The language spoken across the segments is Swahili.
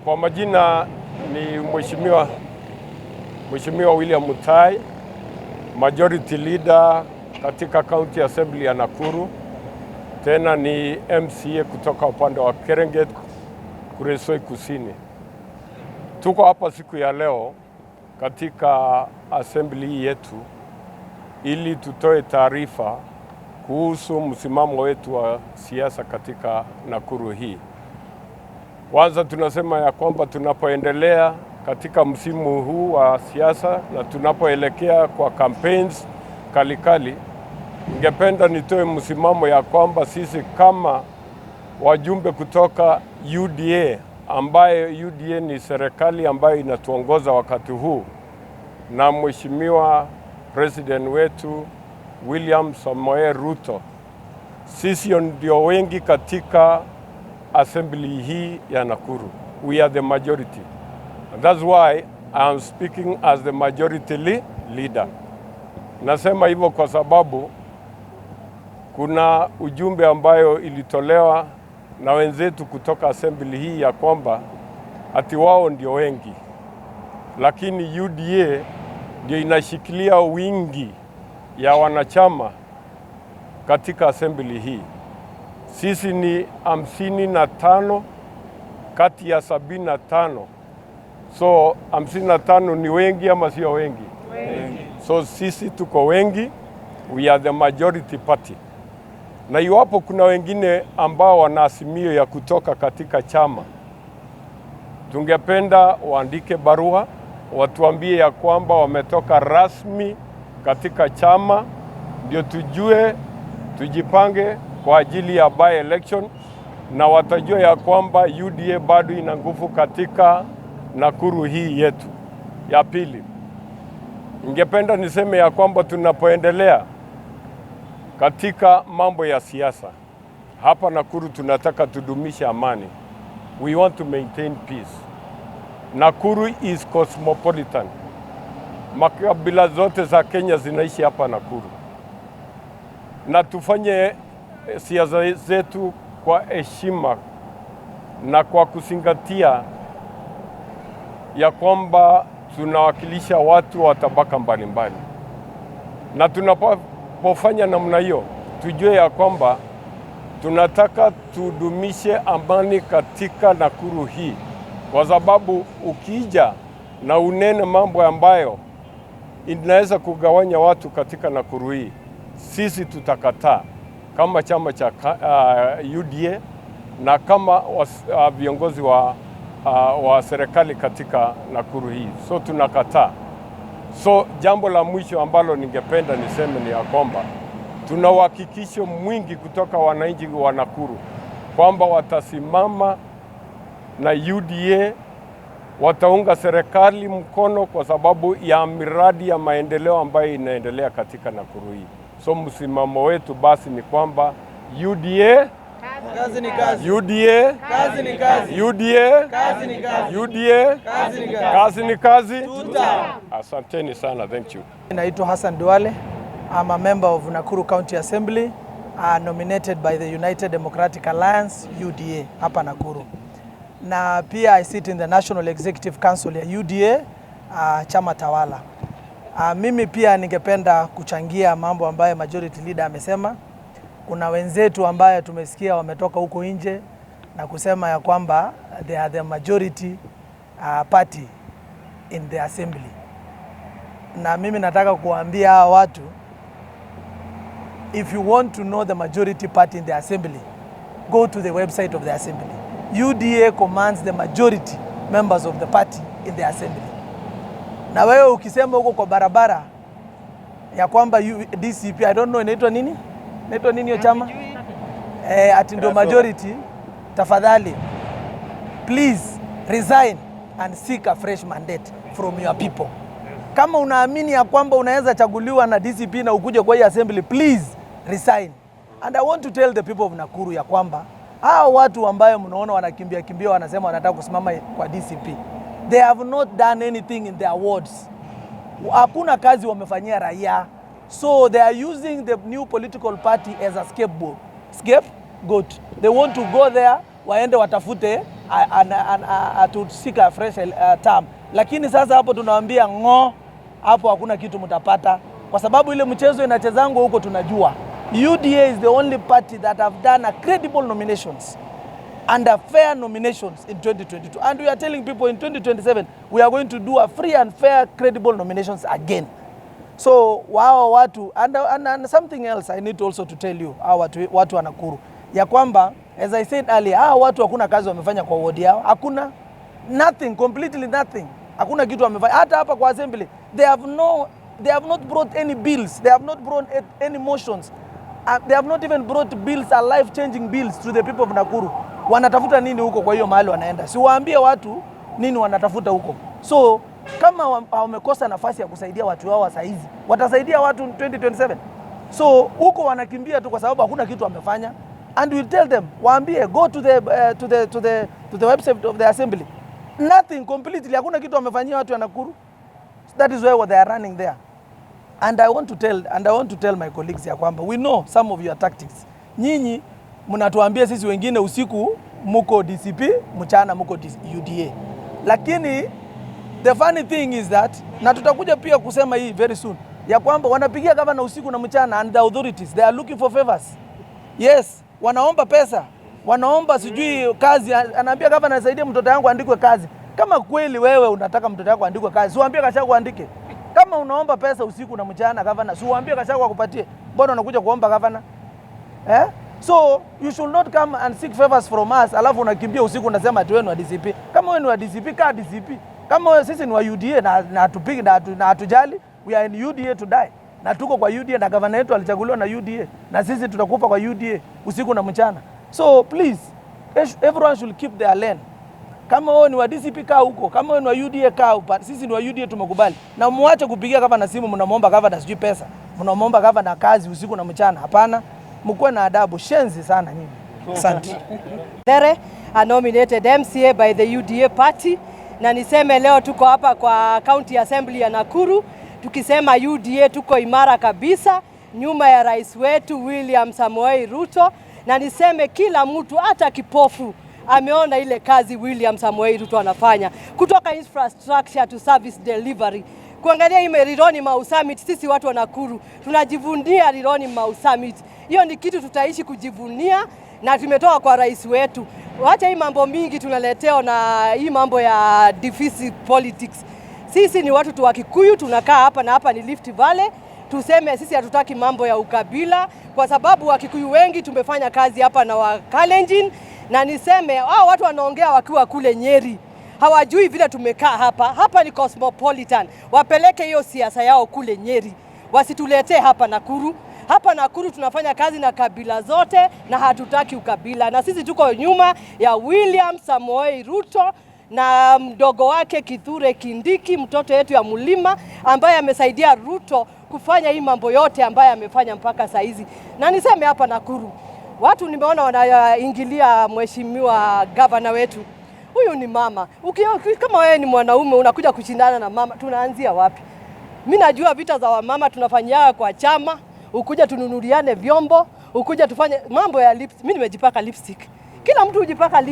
Kwa majina ni Mheshimiwa William Mutai, Majority Leader katika County Assembly ya Nakuru. Tena ni MCA kutoka upande wa Kerenget, Kuresoi Kusini. Tuko hapa siku ya leo katika assembly yetu ili tutoe taarifa kuhusu msimamo wetu wa siasa katika Nakuru hii. Kwanza tunasema ya kwamba tunapoendelea katika msimu huu wa siasa na tunapoelekea kwa campaigns kalikali, ningependa nitoe msimamo ya kwamba sisi kama wajumbe kutoka UDA, ambayo UDA ni serikali ambayo inatuongoza wakati huu, na Mheshimiwa President wetu William Samoei Ruto, sisi ndio wengi katika assembly hii ya Nakuru. We are the majority. And that's why I am speaking as the majority leader. Nasema hivyo kwa sababu kuna ujumbe ambayo ilitolewa na wenzetu kutoka assembly hii ya kwamba ati wao ndio wengi, lakini UDA ndio inashikilia wingi ya wanachama katika assembly hii. Sisi ni 55 kati ya 75. So 55 ni wengi ama sio wengi? Wengi. So sisi tuko wengi, we are the majority party. Na iwapo kuna wengine ambao wana azimio ya kutoka katika chama, tungependa waandike barua watuambie ya kwamba wametoka rasmi katika chama, ndio tujue, tujipange kwa ajili ya by election, na watajua ya kwamba UDA bado ina nguvu katika Nakuru hii yetu. Ya pili, ningependa niseme ya kwamba tunapoendelea katika mambo ya siasa hapa Nakuru, tunataka tudumishe amani. We want to maintain peace. Nakuru is cosmopolitan. Makabila zote za Kenya zinaishi hapa Nakuru, na tufanye siasa zetu kwa heshima na kwa kuzingatia ya kwamba tunawakilisha watu wa tabaka mbalimbali. Na tunapofanya namna hiyo, tujue ya kwamba tunataka tudumishe amani katika Nakuru hii, kwa sababu ukija na unene mambo ambayo inaweza kugawanya watu katika Nakuru hii, sisi tutakataa kama chama cha UDA na kama viongozi wa serikali katika Nakuru hii. So tunakataa. So jambo la mwisho ambalo ningependa niseme ni ya kwamba tuna uhakikisho mwingi kutoka wananchi wa Nakuru kwamba watasimama na UDA, wataunga serikali mkono kwa sababu ya miradi ya maendeleo ambayo inaendelea katika Nakuru hii. So msimamo wetu basi ni kwamba UDA kazi ni kazi. UDA Kazi ni kazi. UDA Kazi ni kazi. UDA Kazi ni kazi. kazi ni kazi. Tuta. Asanteni sana. Thank you. Naitwa Hassan Duale. I'm a member of Nakuru County Assembly, nominated by the United Democratic Alliance UDA hapa Nakuru. Na pia I sit in the National Executive Council ya UDA, chama tawala. Mimi pia ningependa kuchangia mambo ambayo majority leader amesema. Kuna wenzetu ambaye tumesikia wametoka huko nje na kusema ya kwamba they are the majority party in the assembly. Na mimi nataka kuambia hawa watu, if you want to know the majority party in the assembly, go to the website of the assembly. UDA commands the majority members of the party in the assembly. Na wewe ukisema huko kwa barabara ya kwamba DCP, I don't know inaitwa nini? Inaitwa nini hiyo chama? Ati ndio majority, tafadhali please resign and seek a fresh mandate from your people. Kama unaamini ya kwamba unaweza chaguliwa na DCP na ukuje kwa hii assembly, please resign. And I want to tell the people of Nakuru ya kwamba hao watu ambayo mnaona wanakimbia wanasema wanataka kusimama kwa DCP, they have not done anything in their wards. Hakuna kazi wamefanyia raia. So they are using the new political party as a scapegoat. They want to go there waende watafute tusika fresh term. Lakini sasa hapo tunawaambia hapo hakuna kitu mtapata, kwa sababu ile mchezo inachezangwa huko tunajua. UDA is the only party that have done a credible nominations and a fair nominations in 2022, and we are telling people in 2027 we are going to do a free and fair credible nominations again. So wao watu and something else I need also to tell you, watu wa Nakuru, ya kwamba as I said earlier, watu hakuna kazi wamefanya kwa ward yao, hakuna nothing, completely nothing, hakuna kitu wamefanya. Hata hapa kwa assembly they have not brought any bills, they have not brought any motions, they have not even brought bills, a life changing bills to the people of Nakuru. Wanatafuta nini huko? Kwa hiyo mahali wanaenda, si waambie watu nini wanatafuta huko. So kama wamekosa nafasi ya kusaidia watu wao saa hizi, watasaidia watu 2027? So huko wanakimbia tu kwa sababu hakuna kitu wamefanya, and we'll tell them, waambie go to the website of the assembly, nothing, completely hakuna kitu wamefanyia watu wa Nakuru. That is why they are running there. And I want to tell my colleagues ya kwamba we know some of your tactics. Nyinyi mnatuambia sisi wengine usiku muko DCP, mchana muko UDA. Lakini the funny thing is that, na tutakuja pia kusema hii very soon, ya kwamba wanapigia gavana usiku na mchana, and the authorities they are looking for favors. Yes, wanaomba pesa, wanaomba sijui kazi, anaambia gavana nisaidie mtoto wangu andikwe kazi. Kama kweli wewe unataka mtoto wako andikwe kazi, siwaambie Gachagua andike. Kama unaomba pesa usiku na mchana gavana, siwaambie Gachagua akupatie. Mbona unakuja kuomba gavana? So you should not come and seek favors from us, alafu unakimbia usiku unasema ati wewe ni wa DCP. Kama wewe ni wa DCP, kaa DCP. Kama wewe sisi ni wa UDA na hatupigi na hatujali, we are in UDA to die. Na tuko kwa UDA na gavana yetu alichaguliwa na UDA, na sisi tutakufa kwa UDA usiku na mchana. So please, everyone should keep their lane. Kama wewe ni wa DCP kaa huko, kama wewe ni wa UDA kaa huko. Sisi ni wa UDA tumekubali. Na muache kupigia gavana simu mnamuomba gavana sijui pesa, mnamuomba gavana kazi usiku na mchana. Hapana, mkuwe na adabu. Shenzi sana nyinyi. Asante. There are nominated MCA by the UDA party, na niseme leo tuko hapa kwa County Assembly ya Nakuru tukisema UDA tuko imara kabisa nyuma ya rais wetu William Samoei Ruto, na niseme kila mtu hata kipofu ameona ile kazi William Samoei Ruto anafanya, kutoka infrastructure to service delivery. Kuangalia hii Rironi Mau Summit, sisi watu wa Nakuru tunajivunia Rironi Mau Summit. Hiyo ni kitu tutaishi kujivunia, na tumetoka kwa rais wetu. Wacha hii mambo mingi tunaletewa na hii mambo ya divisive politics. Sisi ni watu wa Kikuyu, tunakaa hapa na hapa ni Rift Valley. Tuseme sisi hatutaki mambo ya ukabila, kwa sababu wa Kikuyu wengi tumefanya kazi hapa na wa Kalenjin, na niseme watu wanaongea wakiwa kule Nyeri. Hawajui vile tumekaa hapa. Hapa ni cosmopolitan. Wapeleke hiyo siasa yao kule Nyeri. Wasituletee hapa Nakuru. Hapa Nakuru tunafanya kazi na kabila zote na hatutaki ukabila. Na sisi tuko nyuma ya William Samoei Ruto na mdogo wake Kithure Kindiki, mtoto yetu ya Mulima, ambaye amesaidia Ruto kufanya hii mambo yote ambaye amefanya mpaka saa hizi. Na niseme hapa Nakuru, watu nimeona wanaingilia mheshimiwa gavana wetu. Huyu ni mama. Kama wewe ni mwanaume unakuja kushindana na mama, tunaanzia wapi? Mimi najua vita za wamama tunafanyia kwa chama, ukuja tununuliane vyombo, ukuja tufanye mambo ya lips. Mimi nimejipaka lipstick. Kila mtu hujipaka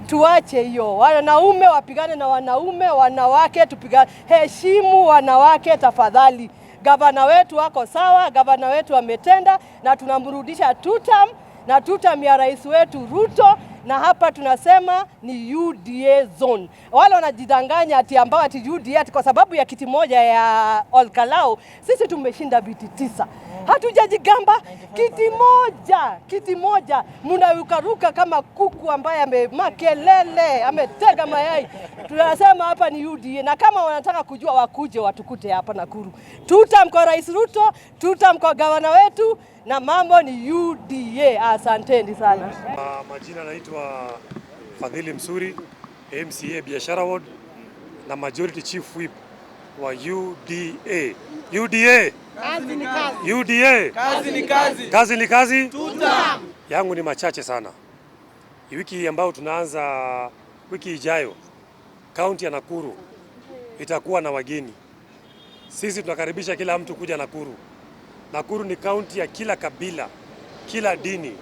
tuache hiyo. Wanaume wapigane na wanaume, wanawake tupigane. Heshimu wanawake tafadhali. Gavana wetu wako sawa, gavana wetu ametenda, na tunamrudisha tutam na tutam ya rais wetu Ruto, na hapa tunasema ni UDA zone. Wale wanajidanganya ati UDA kwa sababu ya kiti moja ya Olkalau, sisi tumeshinda viti 9. Hatujajigamba, kiti moja mnarukaruka kama kuku ambaye amemakelele, ametega mayai. Tunasema hapa ni UDA, na kama wanataka kujua wakuje watukute hapa Nakuru. Tutam kwa rais Ruto, tutam kwa gavana wetu, na mambo ni UDA. Asanteni sana. Majina naitwa Fadhili Msuri, MCA Biashara Ward na Majority Chief Whip wa UDA. UDA. Kazi ni kazi. UDA. Kazi ni kazi. Kazi ni kazi. Tutam. Yangu ni machache sana. Wiki ambayo tunaanza wiki ijayo, kaunti ya Nakuru itakuwa na wageni. Sisi tunakaribisha kila mtu kuja Nakuru. Nakuru ni kaunti ya kila kabila, kila dini,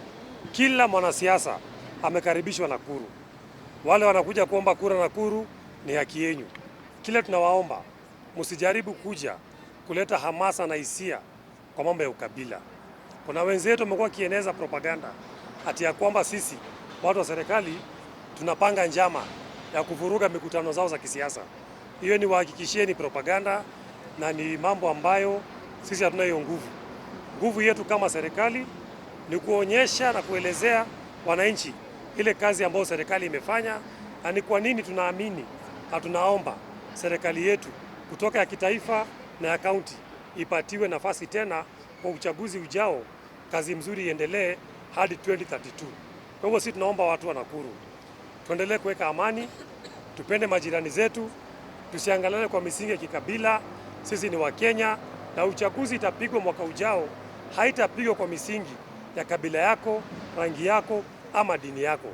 kila mwanasiasa amekaribishwa Nakuru. Wale wanakuja kuomba kura Nakuru ni haki yenu. Kile tunawaomba, msijaribu kuja kuleta hamasa na hisia kwa mambo ya ukabila. Kuna wenzetu wamekuwa kieneza propaganda ati ya kwamba sisi watu wa serikali tunapanga njama ya kuvuruga mikutano zao za kisiasa. Hiyo ni wahakikishieni propaganda na ni mambo ambayo sisi hatuna hiyo nguvu. Nguvu yetu kama serikali ni kuonyesha na kuelezea wananchi ile kazi ambayo serikali imefanya na ni kwa nini tunaamini na tunaomba serikali yetu kutoka ya kitaifa na ya kaunti ipatiwe nafasi tena kwa uchaguzi ujao, kazi mzuri iendelee hadi 2032. Kwa hivyo sisi tunaomba watu wa Nakuru tuendelee kuweka amani, tupende majirani zetu, tusiangalane kwa misingi ya kikabila. Sisi ni Wakenya na uchaguzi itapigwa mwaka ujao, haitapigwa kwa misingi ya kabila yako, rangi yako ama dini yako.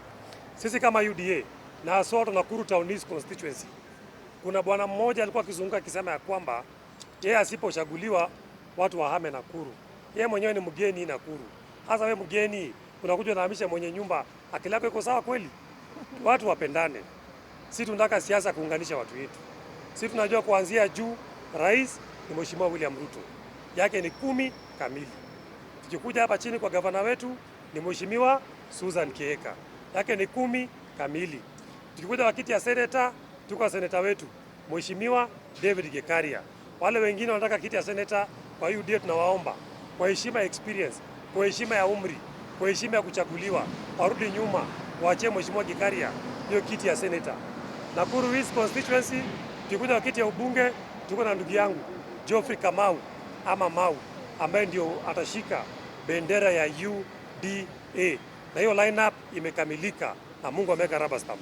Sisi kama UDA na haswa watu Nakuru Town East constituency, kuna bwana mmoja alikuwa akizunguka akisema ya kwamba yeye asipochaguliwa watu wahame Nakuru. Yeye mwenyewe ni mgeni Nakuru. Hasa wewe mgeni unakuja unahamisha mwenye nyumba, akili yako iko sawa kweli? Watu wapendane. Sisi tunataka siasa kuunganisha watu wetu. Sisi tunajua kuanzia juu, rais ni Mheshimiwa William Ruto, yake ni 10 kamili. Tukikuja hapa chini kwa gavana wetu ni Mheshimiwa Susan Kihika, yake ni 10 kamili. Tukikuja kwa kiti ya seneta, tuko seneta wetu Mheshimiwa David Gekaria. Wale wengine wanataka kiti ya seneta kwa UDA, tunawaomba kwa heshima ya experience, kwa heshima ya umri, kwa heshima ya kuchaguliwa, warudi nyuma, waachie Mheshimiwa Gekaria hiyo kiti ya seneta. Nakuru East constituency, tukikuja kwa kiti ya ubunge, tuko na ndugu yangu Geoffrey Kamau ama Mau ambaye ndio atashika bendera ya UDA. Na hiyo lineup imekamilika na Mungu ameweka rubber stamp.